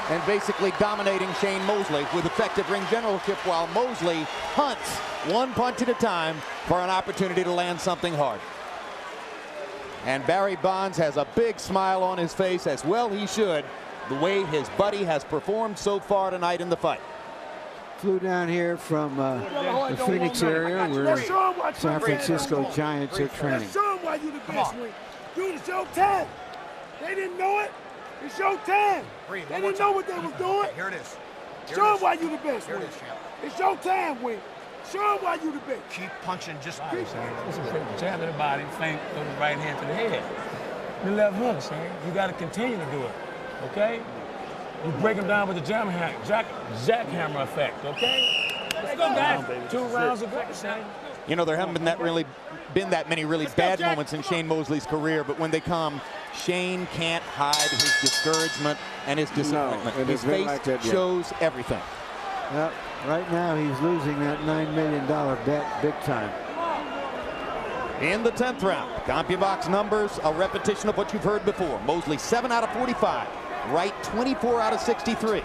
and basically dominating Shane Mosley with effective ring generalship, while Mosley hunts one punch at a time for an opportunity to land something hard. And Barry Bonds has a big smile on his face, as well he should, the way his buddy has performed so far tonight in the fight. Flew down here from the Phoenix area where San Francisco Giants are training. Show them why you the best, Wink. Dude, it's your time. They didn't know it. It's your time. They didn't know what they was doing. Here it is. Show them why you the best, Wink. It's your time, Wink. Show them why you the best. Keep punching, just Jab to the body, feint, throw the right hand to the head. The left hook, Shane. You got to continue to do it, okay? You break him down with the jackhammer effect, okay? Let's go, guys. 2 rounds of good, Shane. You know, there haven't been that many really bad moments in Shane Mosley's career, but when they come, Shane can't hide his discouragement and his disappointment. No, his face like that, shows everything. Well, right now he's losing that $9 million bet big time. In the 10th round, CompuBox numbers, a repetition of what you've heard before. Mosley 7 out of 45. Wright 24 out of 63.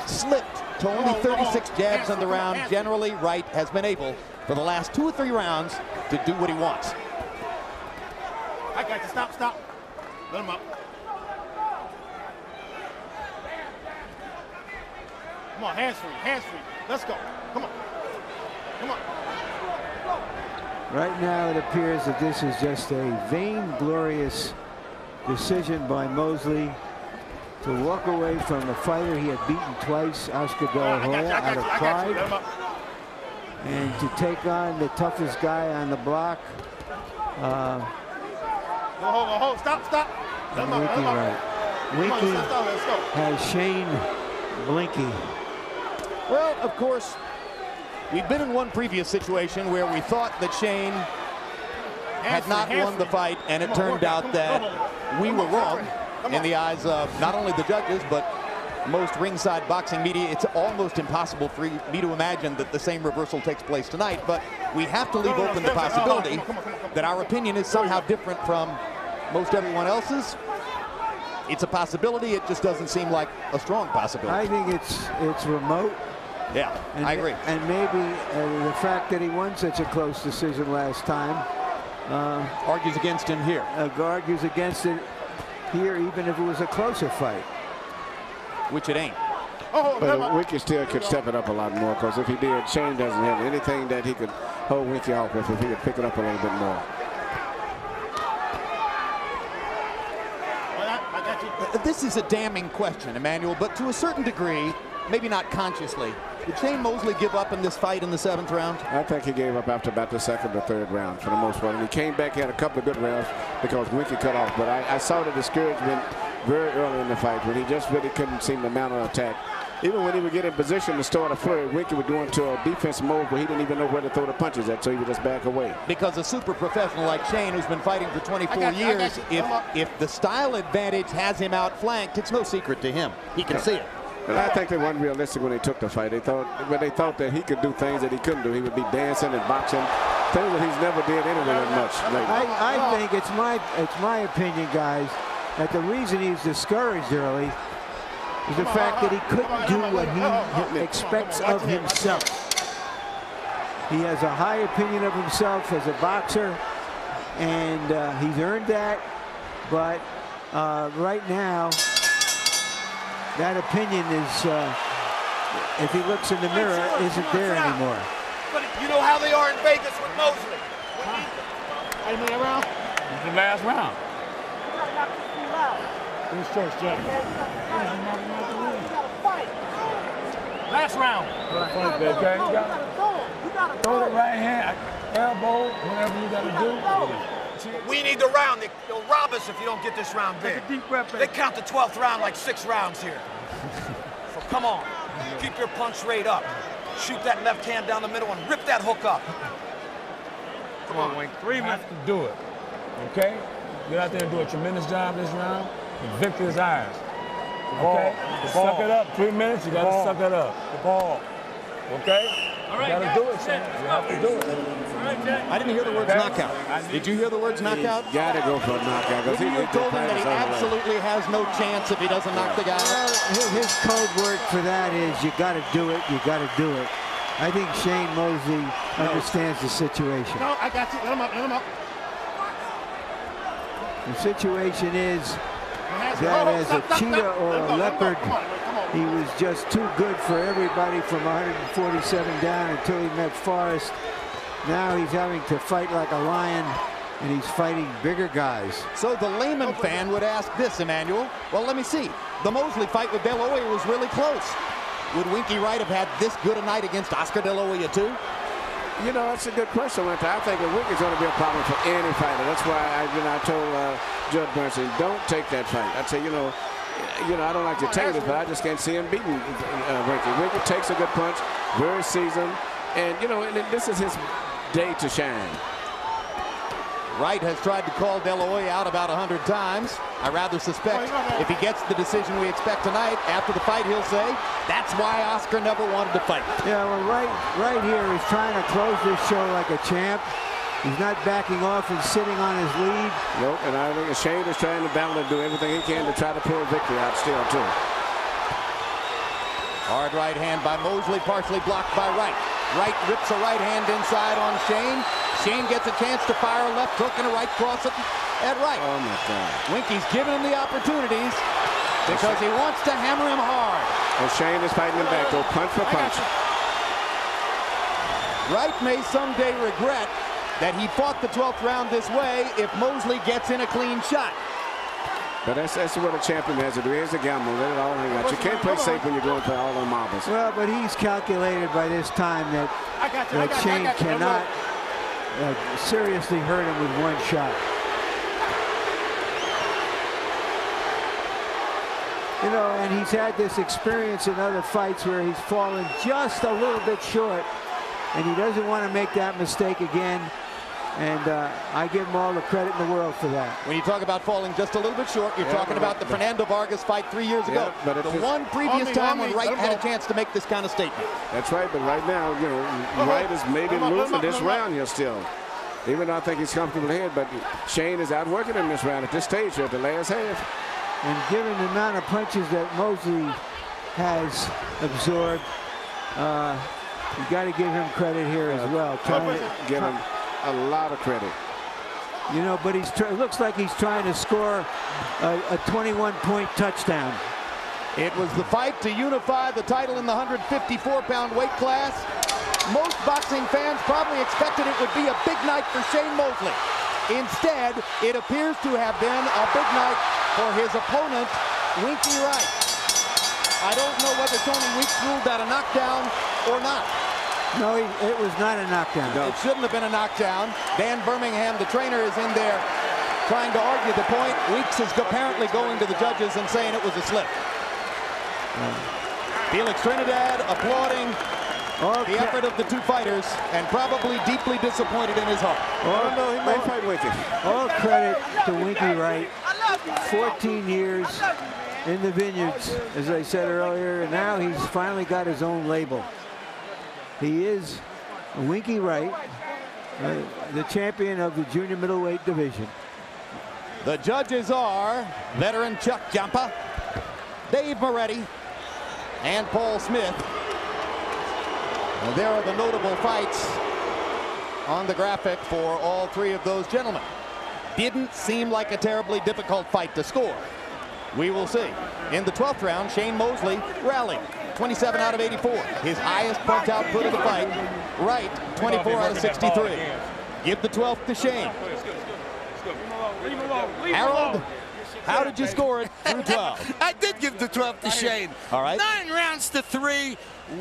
Slipped to only 36 jabs in the round. Generally, Wright has been able, for the last 2 or 3 rounds, to do what he wants. I got you. Stop. Let him up. Come on, hands free. Let's go. Come on. Right now it appears that this is just a vainglorious decision by Mosley to walk away from a fighter he had beaten twice, Oscar De La Hoya, out of pride, and to take on the toughest guy on the block. Hold. Stop. Winky Wright. Winky has Shane blinky. Well, of course, we've been in one previous situation where we thought that Shane had not won the fight, and it turned out that we were wrong in the eyes of not only the judges, but most ringside boxing media. It's almost impossible for me to imagine that the same reversal takes place tonight, but we have to leave open the possibility that our opinion is somehow different from most everyone else's. It's a possibility. It just doesn't seem like a strong possibility. I think it's remote. Yeah, I agree. And maybe the fact that he won such a close decision last time argues against him here. Argues against it here, even if it was a closer fight. Which it ain't. But Winky still could step it up a lot more, because if he did, Shane doesn't have anything that he could hold Winky off with if he could pick it up a little bit more. This is a damning question, Emmanuel, but to a certain degree, maybe not consciously. Did Shane Mosley give up in this fight in the 7th round? I think he gave up after about the 2nd or 3rd round for the most part. And he came back, he had a couple of good rounds because Winky cut off. But I saw the discouragement very early in the fight when he just really couldn't seem to mount an attack. Even when he would get in position to start a flurry, Winky would go into a defensive mode where he didn't even know where to throw the punches at, so he would just back away. Because a super professional like Shane, who's been fighting for 24 years, if the style advantage has him outflanked, it's no secret to him. He can see it. And I think they weren't realistic when they took the fight. They thought that he could do things that he couldn't do. He would be dancing and boxing, things that he's never did anyway that much. I think it's my opinion, guys, that the reason he's discouraged early is the fact that he couldn't do what he expects of himself. He has a high opinion of himself as a boxer, and he's earned that. But right now, that opinion is, if he looks in the mirror, isn't there anymore. But you know how they are in Vegas with Mosley. How many round? It's the last round. Who's first, Jeff? Last round. Okay, you gotta throw the right hand, elbow, whatever you gotta do. We need the round. They'll rob us if you don't get this round big. They count the 12th round like 6 rounds here. So come on, keep your punch rate up. Shoot that left hand down the middle and rip that hook up. Come on, Wink. 3 minutes to do it. Okay? Get out there and do a tremendous job this round. The victory is ours. Okay? Suck it up. 3 minutes, you gotta suck it up. The ball. Okay? You gotta do it, son. You have to do it. I didn't hear the words knockout. Did you hear the words knockout? Got to go for a knockout. He told him that he absolutely has no chance if he doesn't knock the guy out. His code word for that is you got to do it, you got to do it. I think Shane Mosley understands the situation. No, I got you. Let him up, let him up. The situation is that as a cheetah or a leopard, he was just too good for everybody from 147 down until he met Forrest. Now he's having to fight like a lion, and he's fighting bigger guys. So the layman fan would ask this, Emmanuel. Well, let me see. The Mosley fight with De La Hoya was really close. Would Winky Wright have had this good a night against Oscar De La Hoya too? You know, that's a good question, Winter. I think that Winky's going to be a problem for any fighter. That's why I told Judge Bernstein, don't take that fight. I'd say, you know, I don't like to take it, but I just can't see him beating Winky. Winky takes a good punch, very seasoned, and you know, and this is his day to shine. Wright has tried to call De La Hoya out about 100 times. I rather suspect if he gets the decision we expect tonight, after the fight he'll say, that's why Oscar never wanted to fight. Yeah, well, Wright here is trying to close this show like a champ. He's not backing off and sitting on his lead. Nope, and I think Shane is trying to battle and do everything he can to try to pull a victory out still, too. Hard right hand by Mosley, partially blocked by Wright. Wright rips a right hand inside on Shane. Shane gets a chance to fire a left hook and a right cross at Wright. Oh, my God. Winky's giving him the opportunities because he wants to hammer him hard. And Shane is fighting him back, though, punch for punch. Wright may someday regret that he fought the 12th round this way if Mosley gets in a clean shot. But that's what a champion has to do. Here's the gamble. Let it all hang out. You can't play safe when you're going for all on marbles. Well, but he's calculated by this time that Shane cannot seriously hurt him with one shot. You know, and he's had this experience in other fights where he's fallen just a little bit short, and he doesn't want to make that mistake again. And I give him all the credit in the world for that. When you talk about falling just a little bit short, you're talking about the Fernando Vargas fight 3 years ago. But the one previous time when Wright had a chance to make this kind of statement. That's right, but right now, you know, Wright is maybe losing this round here still. Even though I think he's comfortable ahead, but Shane is outworking him this round at this stage here at the last half. And given the amount of punches that Mosley has absorbed, you got to give him credit here as well. Give him a lot of credit. You know, but it looks like he's trying to score a 21-point touchdown. It was the fight to unify the title in the 154-pound weight class. Most boxing fans probably expected it would be a big night for Shane Mosley. Instead, it appears to have been a big night for his opponent, Winky Wright. I don't know whether Tony Weeks ruled that a knockdown or not. No, it was not a knockdown. No. It shouldn't have been a knockdown. Dan Birmingham, the trainer, is in there trying to argue the point. Weeks is apparently going to the judges and saying it was a slip. Felix Trinidad applauding the effort of the two fighters and probably deeply disappointed in his heart. No, he may fight Winky. All credit to Winky Wright. 14 years in the vineyards, as I said earlier, and now he's finally got his own label. He is Winky Wright, the champion of the junior middleweight division. The judges are veteran Chuck Giampa, Dave Moretti, and Paul Smith. And there are the notable fights on the graphic for all three of those gentlemen. Didn't seem like a terribly difficult fight to score. We will see. In the 12th round, Shane Mosley rallied. 27 out of 84. His highest punch output of the fight. Wright, 24 out of 63. Give the 12th to Shane. Harold, how did you score it through 12? I did give the 12th to Shane. All right. 9 rounds to 3.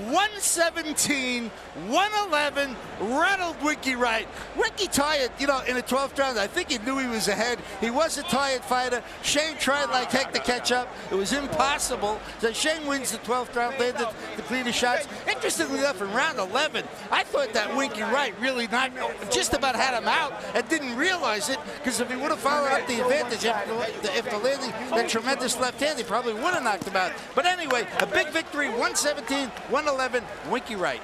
117, 111, rattled Winky Wright. Winky tired, you know, in the 12th round. I think he knew he was ahead. He was a tired fighter. Shane tried like heck to catch up. It was impossible. So Shane wins the 12th round, landed the cleaner shots. Interestingly enough, in round 11, I thought that Winky Wright really just about had him out and didn't realize it, because if he would have followed up the advantage after landing that tremendous left hand, he probably would have knocked him out. But anyway, a big victory, 117, 111, Winky Wright.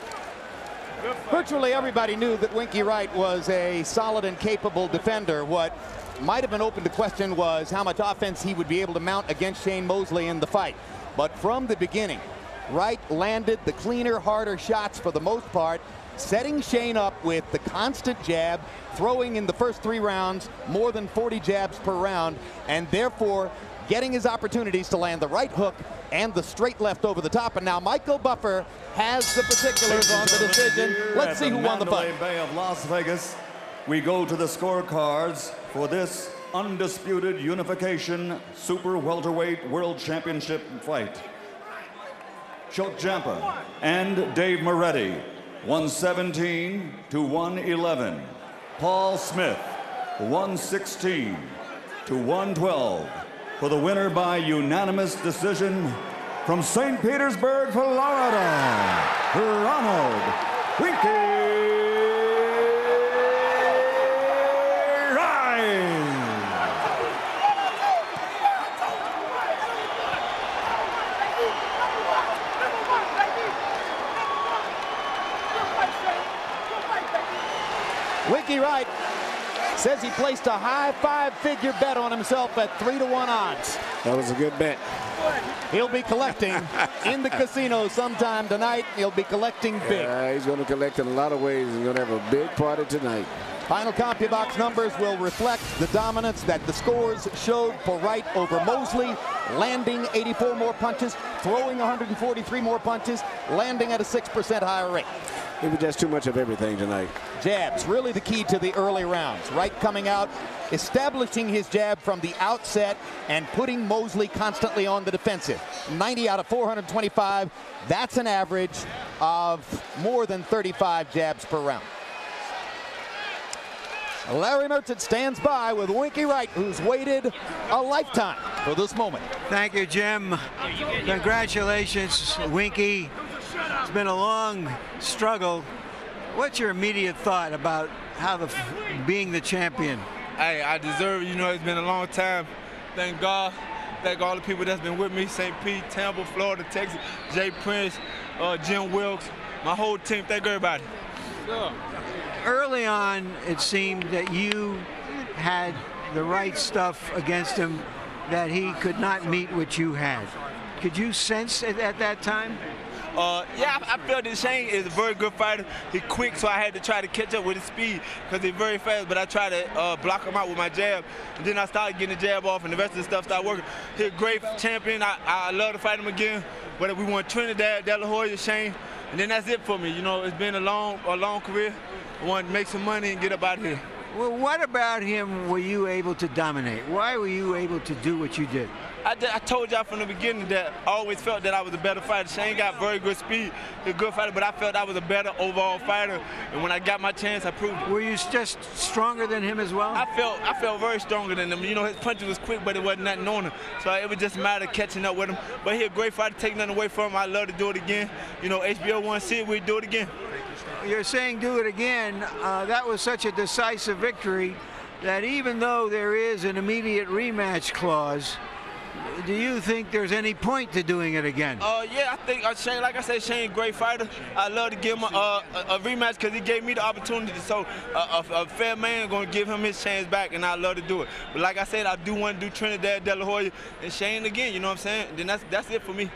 Virtually everybody knew that Winky Wright was a solid and capable defender. What might have been open to question was how much offense he would be able to mount against Shane Mosley in the fight. But from the beginning, Wright landed the cleaner, harder shots for the most part, setting Shane up with the constant jab, throwing in the first 3 rounds more than 40 jabs per round, and therefore getting his opportunities to land the right hook and the straight left over the top. And now Michael Buffer has the particulars on the decision. Let's see who won the fight. Mandalay Bay of Las Vegas. We go to the scorecards for this undisputed unification super welterweight world championship fight. Chuck Giampa and Dave Moretti, 117 to 111. Paul Smith, 116 to 112. For the winner by unanimous decision from St. Petersburg, Florida, Ronald Winky Wright. Winky Wright says he placed a high 5-figure bet on himself at 3-1 odds. That was a good bet. He'll be collecting in the casino sometime tonight. He'll be collecting big. He's going to collect in a lot of ways. He's going to have a big party tonight. Final CompuBox numbers will reflect the dominance that the scores showed for Wright over Mosley, landing 84 more punches, throwing 143 more punches, landing at a 6% higher rate. It was just too much of everything tonight. Jabs, really the key to the early rounds. Wright coming out, establishing his jab from the outset and putting Mosley constantly on the defensive. 90 out of 425. That's an average of more than 35 jabs per round. Larry Merchant stands by with Winky Wright, who's waited a lifetime for this moment. Thank you, Jim. Congratulations, Winky. It's been a long struggle. What's your immediate thought about being the champion? Hey, I deserve it. You know, it's been a long time. Thank God. Thank all the people that's been with me, St. Pete, Tampa, Florida, Texas, Jay Prince, Jim Wilkes, my whole team. Thank everybody. Sure. Early on, it seemed that you had the right stuff against him, that he could not meet what you had. Could you sense it at that time? Yeah, I felt that Shane is a very good fighter. He's quick, so I had to try to catch up with his speed because he's very fast, but I tried to block him out with my jab. And then I started getting the jab off, and the rest of the stuff started working. He's a great champion. I love to fight him again, but we want Trinidad, De La Hoya, Shane, and then that's it for me. You know, it's been a long career. I want to make some money and get up out of here. Well, what about him were you able to dominate? Why were you able to do what you did? I told y'all from the beginning that I always felt that I was a better fighter. Shane got very good speed, he's a good fighter, but I felt I was a better overall fighter. And when I got my chance, I proved it. Were you just stronger than him as well? I felt very stronger than him. You know, his punches was quick, but it wasn't nothing on him. So it was just a matter of catching up with him. But he's a great fighter, take nothing away from him. I love to do it again. You know, HBO wants to see it, we'll do it again. You're saying do it again. That was such a decisive victory that even though there is an immediate rematch clause, do you think there's any point to doing it again? Yeah, I think Shane, like I said, Shane, great fighter. I love to give him a rematch because he gave me the opportunity. So a fair man going to give him his chance back, and I love to do it. But like I said, I do want to do Trinidad, De La Hoya, and Shane again. You know what I'm saying? Then that's it for me.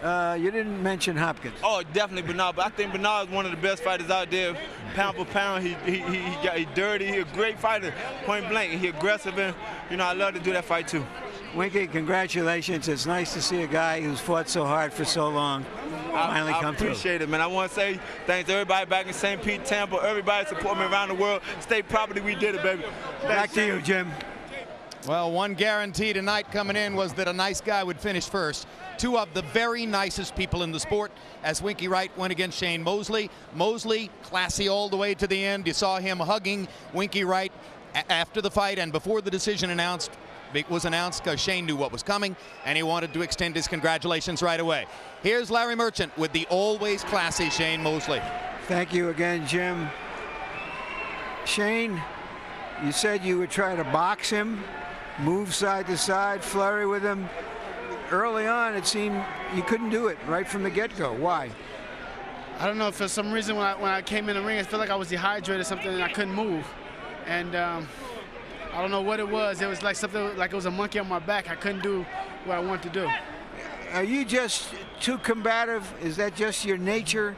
You didn't mention Hopkins. Oh, definitely Bernard. But I think Bernard is one of the best fighters out there, pound for pound. He's dirty. He's a great fighter, point blank. He's aggressive, and you know I love to do that fight too. Winky, congratulations. It's nice to see a guy who's fought so hard for so long finally come through. I appreciate it, man. I want to say thanks to everybody back in St. Pete, Tampa, everybody support me around the world. State property, we did it, baby. Back to you, Jim. Well, one guarantee tonight coming in was that a nice guy would finish first. Two of the very nicest people in the sport, as Winky Wright went against Shane Mosley. Mosley, classy all the way to the end. You saw him hugging Winky Wright after the fight and before the decision was announced because Shane knew what was coming and he wanted to extend his congratulations right away. Here's Larry Merchant with the always classy Shane Mosley. Thank you again, Jim. Shane, you said you would try to box him, move side to side, flurry with him. Early on, it seemed you couldn't do it right from the get-go. Why? I don't know. For some reason, when I came in the ring, I felt like I was dehydrated or something, and I couldn't move. And I don't know what it was. It was like something like it was a monkey on my back. I couldn't do what I wanted to do. Are you just too combative? Is that just your nature,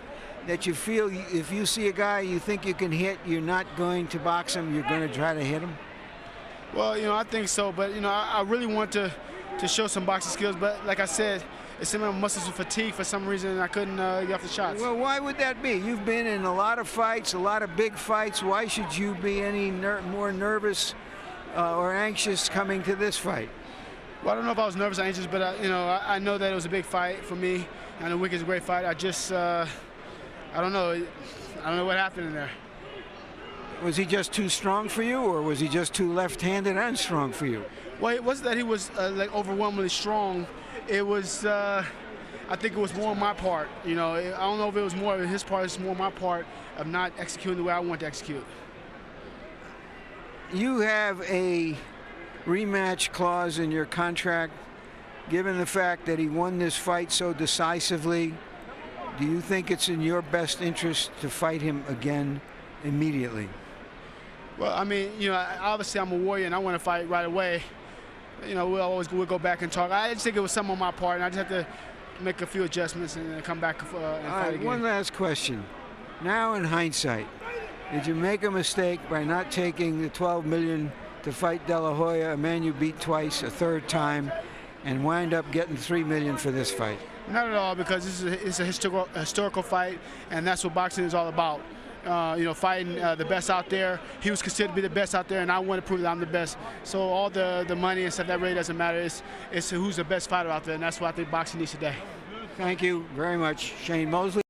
that you feel if you see a guy you think you can hit, you're not going to box him, you're going to try to hit him? Well, you know, I think so. But, you know, I really want to show some boxing skills. But like I said, it seemed my muscles were fatigued for some reason, and I couldn't get off the shots. Well, why would that be? You've been in a lot of fights, a lot of big fights. Why should you be any more nervous or anxious coming to this fight? Well, I don't know if I was nervous or anxious, but you know, I know that it was a big fight for me. I know Winky's a great fight. I just, I don't know. I don't know what happened in there. Was he just too strong for you, or was he just too left-handed and strong for you? Well, it wasn't that he was like overwhelmingly strong. It was, I think it was more on my part. You know, I don't know if it was more of his part. It's more my part of not executing the way I want to execute. You have a rematch clause in your contract. Given the fact that he won this fight so decisively, do you think it's in your best interest to fight him again immediately? Well, I mean, you know, obviously I'm a warrior and I want to fight right away. You know, we'll go back and talk. I just think it was something on my part, and I just have to make a few adjustments and then come back and fight again. One last question. Now, in hindsight, did you make a mistake by not taking the $12 million to fight De La Hoya, a man you beat twice, a third time, and wind up getting $3 million for this fight? Not at all, because it's a historical fight, and that's what boxing is all about. You know, fighting the best out there. He was considered to be the best out there, and I want to prove that I'm the best. So all the money and stuff, that really doesn't matter. It's who's the best fighter out there, and that's what I think boxing needs today. Thank you very much, Shane Mosley.